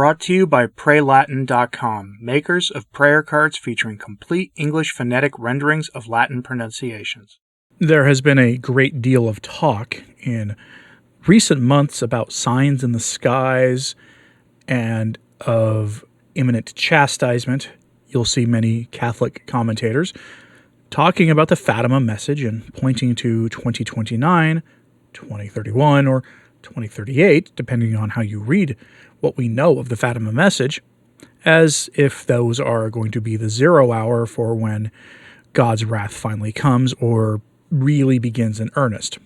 Brought to you by PrayLatin.com, makers of prayer cards featuring complete English phonetic renderings of Latin pronunciations. There has been a great deal of talk in recent months about signs in the skies and of imminent chastisement. You'll see many Catholic commentators talking about the Fatima message and pointing to 2029, 2031, or 2038, depending on how you read what we know of the Fatima message, as if those are going to be the 0 hour for when God's wrath finally comes or really begins in earnest.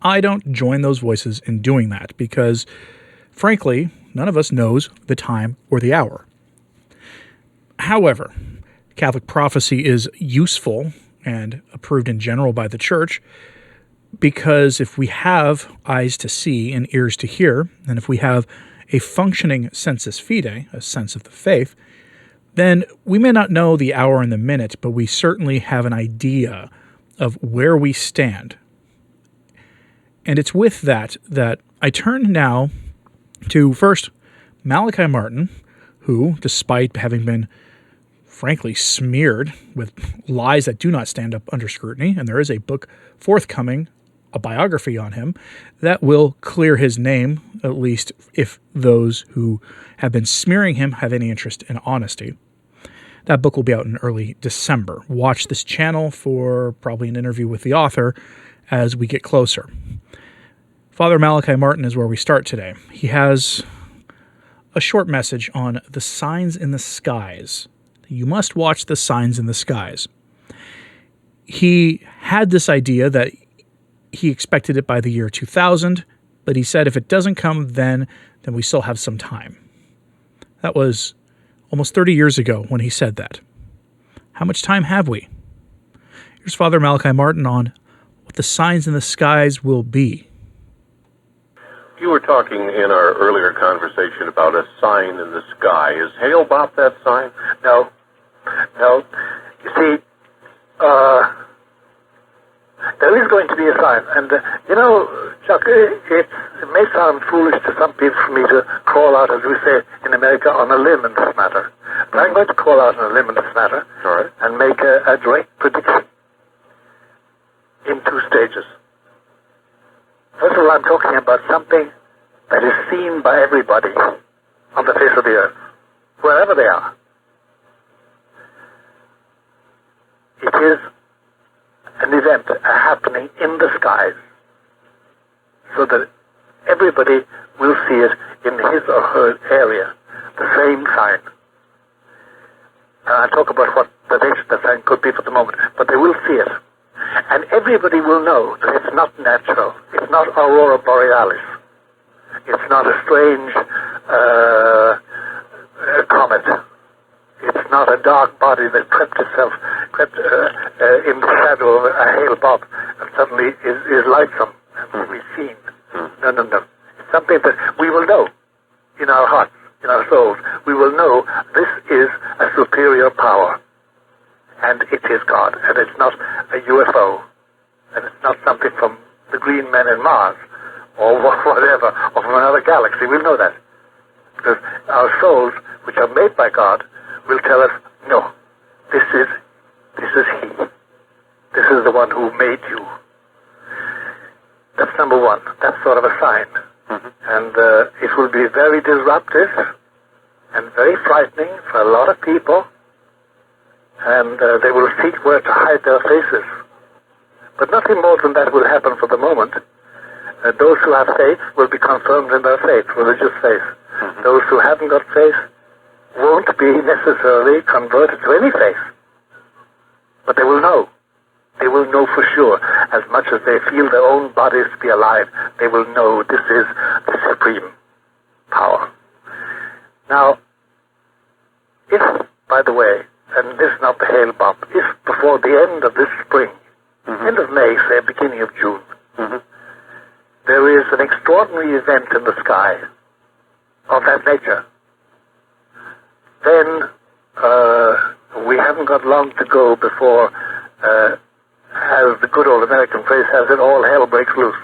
I don't join those voices in doing that because, frankly, none of us knows the time or the hour. However, Catholic prophecy is useful and approved in general by the Church because if we have eyes to see and ears to hear, and if we have a functioning sensus fide, a sense of the faith, then we may not know the hour and the minute, but we certainly have an idea of where we stand. And it's with that I turn now to, first, Malachi Martin, who, despite having been frankly smeared with lies that do not stand up under scrutiny, and there is a book forthcoming, a biography on him, that will clear his name, at least if those who have been smearing him have any interest in honesty. That book will be out in early December. Watch this channel for probably an interview with the author as we get closer. Father Malachi Martin is where we start today. He has a short message on the signs in the skies. You must watch the signs in the skies. He had this idea that he expected it by the year 2000, but he said if it doesn't come then we still have some time. That was almost 30 years ago when he said that. How much time have we? Here's Father Malachi Martin on what the signs in the skies will be. You were talking in our earlier conversation about a sign in the sky. Is Hale Bopp that sign? No. You see, there is going to be a sign. And, Chuck, it may sound foolish to some people for me to call out, as we say in America, on a limb in this matter. But I'm going to call out on a limb in this matter. All right. And make a direct prediction in 2 stages. First of all, I'm talking about something that is seen by everybody on the face of the earth, wherever they are. It is an event, a happening in the skies, so that everybody will see it in his or her area, the same sign. And I'll talk about what the nature of the sign could be for the moment, but they will see it. And everybody will know that it's not natural. It's not aurora borealis. It's not a strange comet. It's not a dark body that crept in the shadow of a Hale Bopp and suddenly is lightsome and will be seen. No. It's something that we will know in our hearts, in our souls. We will know this is a superior power. And it is God, and it's not a UFO, and it's not something from the green men in Mars, or whatever, or from another galaxy. We'll know that. Because our souls, which are made by God, will tell us, no, this is He. This is the one who made you. That's number one. That's sort of a sign. Mm-hmm. And it will be very disruptive and very frightening for a lot of people. And they will seek where to hide their faces. But nothing more than that will happen for the moment. Those who have faith will be confirmed in their faith, religious faith. Mm-hmm. Those who haven't got faith won't be necessarily converted to any faith. But they will know. They will know for sure. As much as they feel their own bodies to be alive, they will know this is the supreme power. Now, if, by the way, and this is not the Hale Bopp, if before the end of this spring, mm-hmm. end of May, say beginning of June, mm-hmm. there is an extraordinary event in the sky of that nature, then we haven't got long to go before, as the good old American phrase has it, all hell breaks loose.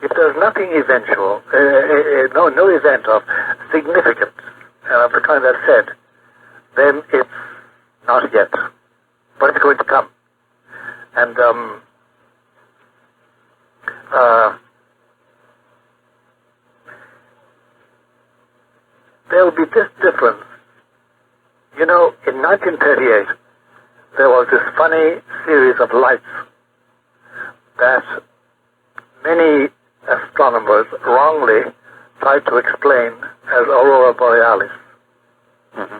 If there's nothing eventual, no event of significant, and of the kind I've said, then it's not yet, but it's going to come. And there will be this difference. You know, in 1938, there was this funny series of lights that many astronomers wrongly tried to explain as aurora borealis. Mm-hmm.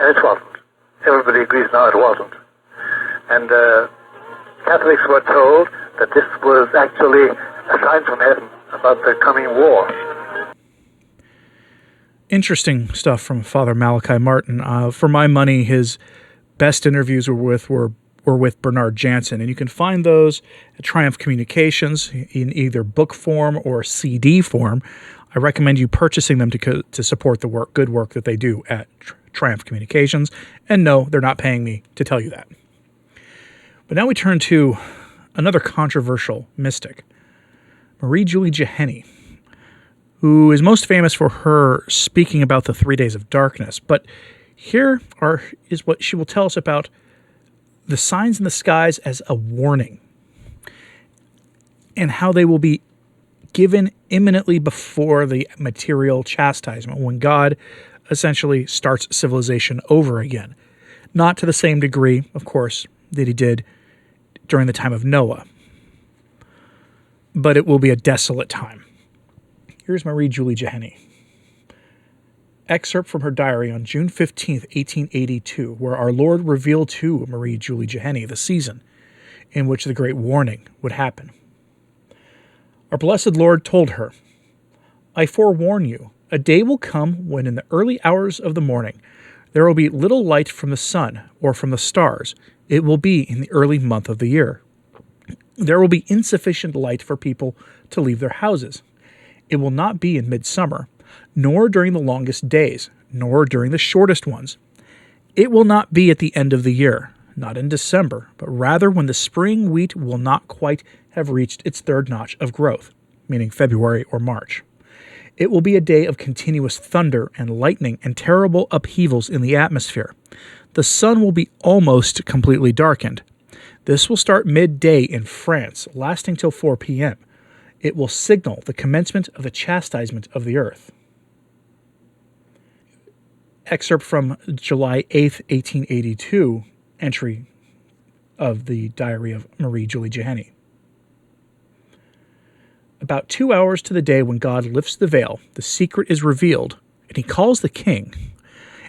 And it wasn't. Everybody agrees now it wasn't. And Catholics were told that this was actually a sign from heaven about the coming war. Interesting stuff from Father Malachi Martin. For my money, his best interviews were with Bernard Jansen, and you can find those at Triumph Communications in either book form or CD form. I recommend you purchasing them to support the good work that they do at Triumph Communications. And no, they're not paying me to tell you that. But now we turn to another controversial mystic, Julie Jihenny, who is most famous for her speaking about the 3 days of darkness. But here is what she will tell us about the signs in the skies as a warning, and how they will be given imminently before the material chastisement, when God essentially starts civilization over again. Not to the same degree, of course, that he did during the time of Noah, but it will be a desolate time. Here's Julie Jihenny. Excerpt from her diary on June 15th, 1882, where our Lord revealed to Julie Jihenny the season in which the great warning would happen. Our blessed Lord told her, "I forewarn you, a day will come when in the early hours of the morning there will be little light from the sun or from the stars. It will be in the early month of the year. There will be insufficient light for people to leave their houses. It will not be in midsummer, nor during the longest days, nor during the shortest ones. It will not be at the end of the year, not in December, but rather when the spring wheat will not quite have reached its third notch of growth, meaning February or March. It will be a day of continuous thunder and lightning and terrible upheavals in the atmosphere. The sun will be almost completely darkened. This will start midday in France, lasting till 4 p.m. It will signal the commencement of the chastisement of the earth." Excerpt from July 8th, 1882, entry of the diary of Julie Jihenny. About 2 hours to the day when God lifts the veil, the secret is revealed, and he calls the king.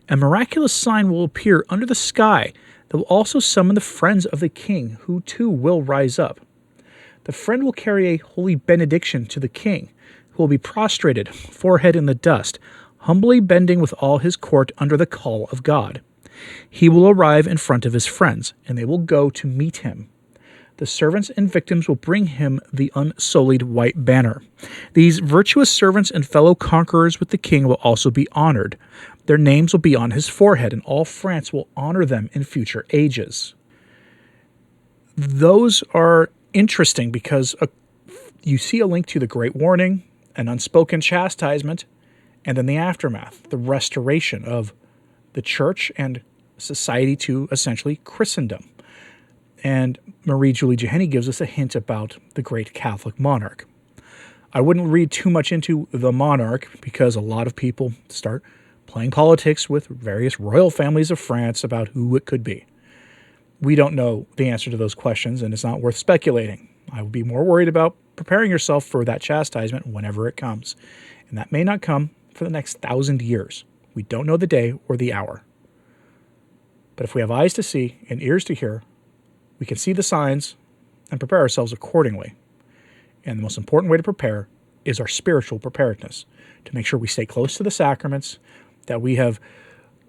A miraculous sign will appear under the sky that will also summon the friends of the king, who too will rise up. The friend will carry a holy benediction to the king, who will be prostrated, forehead in the dust, humbly bending with all his court under the call of God. He will arrive in front of his friends, and they will go to meet him. The servants and victims will bring him the unsullied white banner. These virtuous servants and fellow conquerors with the king will also be honored. Their names will be on his forehead, and all France will honor them in future ages. Those are interesting because you see a link to the Great Warning, an unspoken chastisement, and then the aftermath, the restoration of the church and society to essentially Christendom. And Julie Jihenny gives us a hint about the great Catholic monarch. I wouldn't read too much into the monarch because a lot of people start playing politics with various royal families of France about who it could be. We don't know the answer to those questions, and it's not worth speculating. I would be more worried about preparing yourself for that chastisement whenever it comes. And that may not come for the next 1,000 years. We don't know the day or the hour. But if we have eyes to see and ears to hear, we can see the signs and prepare ourselves accordingly. And the most important way to prepare is our spiritual preparedness, to make sure we stay close to the sacraments, that we have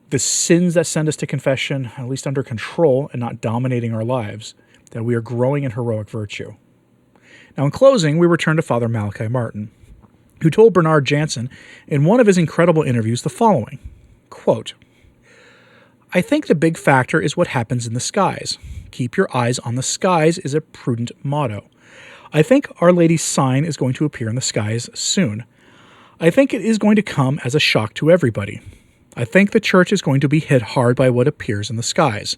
the sins that send us to confession at least under control and not dominating our lives, that we are growing in heroic virtue. Now, in closing, we return to Father Malachi Martin, who told Bernard Jansen in one of his incredible interviews the following, quote, "I think the big factor is what happens in the skies. Keep your eyes on the skies is a prudent motto. I think Our Lady's sign is going to appear in the skies soon. I think it is going to come as a shock to everybody. I think the church is going to be hit hard by what appears in the skies.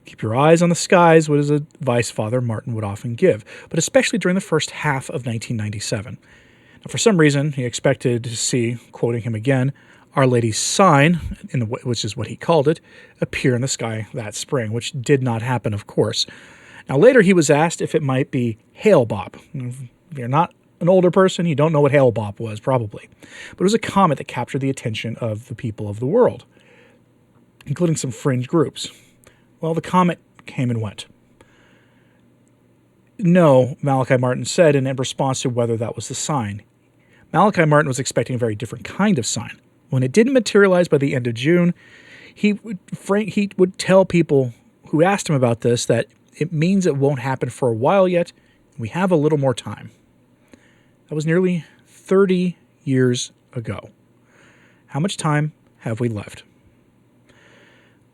Keep your eyes on the skies, what is advice Father Martin would often give, but especially during the first half of 1997. Now, for some reason, he expected to see, quoting him again, Our Lady's sign, which is what he called it, appear in the sky that spring, which did not happen, of course. Now, later he was asked if it might be Hail Bob. If you're not an older person, you don't know what Hail Bob was, probably. But it was a comet that captured the attention of the people of the world, including some fringe groups. Well, the comet came and went. No, Malachi Martin said in response to whether that was the sign. Malachi Martin was expecting a very different kind of sign. When it didn't materialize by the end of June, he would tell people who asked him about this that it means it won't happen for a while yet. We have a little more time. That was nearly 30 years ago. How much time have we left?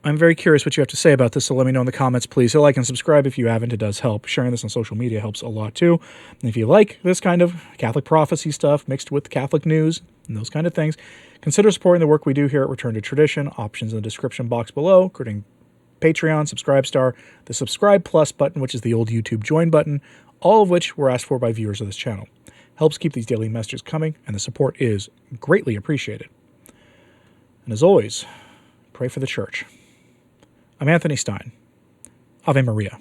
I'm very curious what you have to say about this, so let me know in the comments, please. So like and subscribe if you haven't. It does help. Sharing this on social media helps a lot, too. And if you like this kind of Catholic prophecy stuff mixed with Catholic news and those kind of things, consider supporting the work we do here at Return to Tradition. Options in the description box below, including Patreon, Subscribestar, the Subscribe Plus button, which is the old YouTube Join button, all of which were asked for by viewers of this channel. Helps keep these daily messages coming, and the support is greatly appreciated. And as always, pray for the Church. I'm Anthony Stine. Ave Maria.